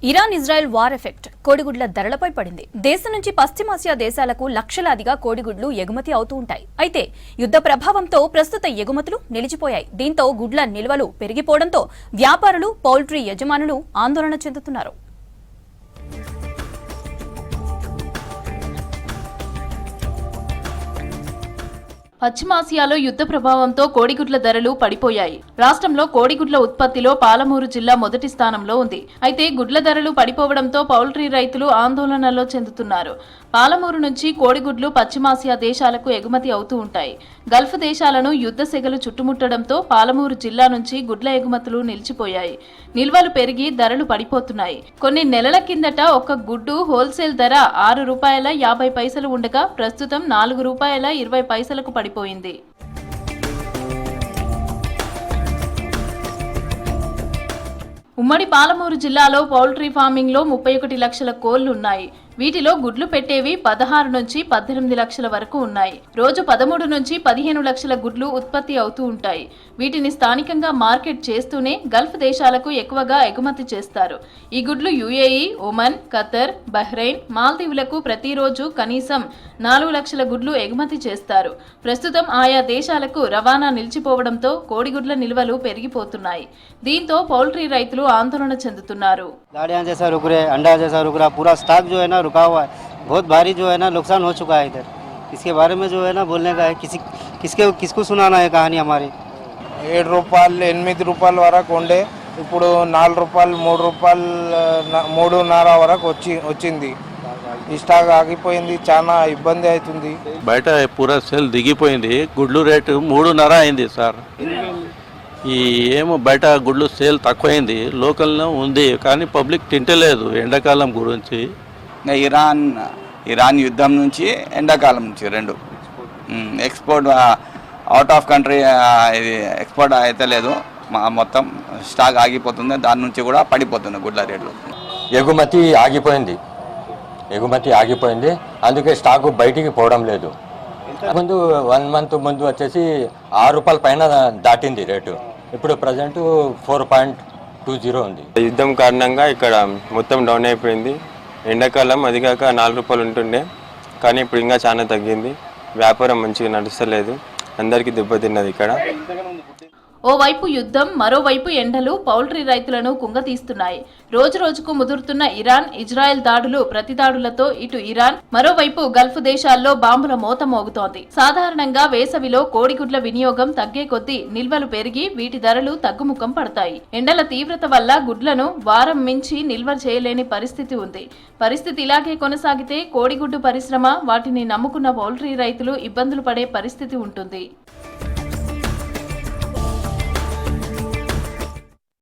Iran Israel war effect కోడిగుడ్ల ధరలపై పడింది. దేశం నుంచి పశ్చిమాసియా దేశాలకు లక్షలాదిగా కోడిగుడ్లు ఎగుమతి అవుతూ ఉంటాయి. అయితే యుద్ధ ప్రభావంతో ప్రస్తుత ఎగుమతులు నిలిచిపోయాయి. దీంతో గుడ్ల నిల్వలు పెరిగిపోవడంతో వ్యాపారులు, పౌల్ట్రీ యజమానులు ఆందోళన చెందుతున్నారు. పశ్చిమాసియాలో యుద్ధ ప్రభావంతో కోడిగుడ్ల ధరలు పడిపోయాయి. రాష్ట్రంలో కోడిగుడ్ల ఉత్పత్తిలో పాలమూరు జిల్లా మొదటి స్థానంలో ఉంది. అయితే గుడ్ల ధరలు పడిపోవడంతో పౌల్ట్రీ రైతులు ఆందోళనలో చెందుతున్నారు. పాలమూరు నుంచి కోడిగుడ్లు పశ్చిమాసియా దేశాలకు ఎగుమతి అవుతూ ఉంటాయి. గల్ఫ్ దేశాలను యుద్ధ సెగలు చుట్టుముట్టడంతో పాలమూరు జిల్లా నుంచి గుడ్ల ఎగుమతులు నిలిచిపోయాయి. నిల్వలు పెరిగి ధరలు పడిపోతున్నాయి. కొన్ని నెలల కిందట ఒక గుడ్డు హోల్సేల్ ధర ₹6.50 ఉండగా ప్రస్తుతం ₹4.20 పడిపోయింది. ఉమ్మడి పాలమూరు జిల్లాలో పౌల్ట్రీ ఫార్మింగ్ లో 31 లక్షల కోళ్లు ఉన్నాయి. వీటిలో గుడ్లు పెట్టేవి 16 నుంచి 18 లక్షల వరకు ఉన్నాయి. రోజు 13 నుంచి 15 లక్షల గుడ్లు ఉత్పత్తి అవుతూ ఉంటాయి. వీటిని స్థానికంగా మార్కెట్ చేస్తూనే గల్ఫ్ దేశాలకు ఎక్కువగా ఎగుమతి చేస్తారు. ఈ గుడ్లు యుఏఈ, ఒమన్, ఖతర్, బహ్రెయిన్, మాల్దీవులకు ప్రతిరోజు కనీసం 4 లక్షల గుడ్లు ఎగుమతి చేస్తారు. ప్రస్తుతం ఆయా దేశాలకు రవాణా నిలిచిపోవడంతో కోడిగుడ్ల నిల్వలు పెరిగిపోతున్నాయి. దీంతో పౌల్ట్రీ రైతులు ఆందోళన చెందుతున్నారు. रुका हुआ है, बहुत भारी जो है ना नुकसान हो चुका है इधर। इसके बारे में जो है ना बोलने का है, किसको सुनाना है कहानी हमारी। ₹7, ₹8 వరకు ఉండే ఇప్పుడు ₹4, ₹3, ₹3.5 వరకు వచ్చింది. ఈ స్టాక్ ఆగిపోయింది, చాలా ఇబ్బంది అవుతుంది. బయట పూరా సెల్ దిగిపోయింది. గుడ్లు రేటు 3.5 అయింది సార్. ఈ ఏమో బయట గుడ్లు సేల్ తక్కువైంది. లోకల్లో ఉంది కానీ పబ్లిక్ తింటలేదు ఎండాకాలం గురించి. ఇరాన్ యుద్ధం నుంచి ఎండాకాలం నుంచి రెండు ఎక్స్పోర్ట్ అవుట్ ఆఫ్ కంట్రీ ఇది ఎక్స్పోర్ట్ అయితే లేదు, మొత్తం స్టాక్ ఆగిపోతుంది. దాని నుంచి కూడా పడిపోతుంది గుడ్ల రేట్లు. ఎగుమతి ఆగిపోయింది, అందుకే స్టాకు బయటికి పోవడం లేదు. ముందు 1 మంత్ ముందు వచ్చేసి ₹6 పైన దాటింది రేటు. ఇప్పుడు ప్రజెంట్ 4.20 ఉంది. యుద్ధం కారణంగా ఇక్కడ మొత్తం డౌన్ అయిపోయింది. ఎండాకాలం అది కాక ₹4 ఉంటుండే, కానీ ఇప్పుడు ఇంకా చాలా తగ్గింది. వ్యాపారం మంచిగా నడుస్తలేదు, అందరికీ దెబ్బతిన్నది ఇక్కడ. ఓవైపు యుద్ధం, మరోవైపు ఎండలు పౌల్ట్రీ రైతులను కుంగతీస్తున్నాయి. రోజు రోజుకు ముదురుతున్న ఇరాన్, ఇజ్రాయెల్ దాడులు, ప్రతిదాడులతో ఇటు ఇరాన్, మరోవైపు గల్ఫ్ దేశాల్లో బాంబుల మోత మోగుతోంది. సాధారణంగా వేసవిలో కోడిగుడ్ల వినియోగం తగ్గే కొద్దీ నిల్వలు పెరిగి వీటి ధరలు తగ్గుముఖం పడతాయి. ఎండల తీవ్రత వల్ల గుడ్లను వారం మించి నిల్వ చేయలేని పరిస్థితి ఉంది. పరిస్థితి ఇలాగే కొనసాగితే కోడిగుడ్డు పరిశ్రమ, వాటిని నమ్ముకున్న పౌల్ట్రీ రైతులు ఇబ్బందులు పడే పరిస్థితి ఉంటుంది.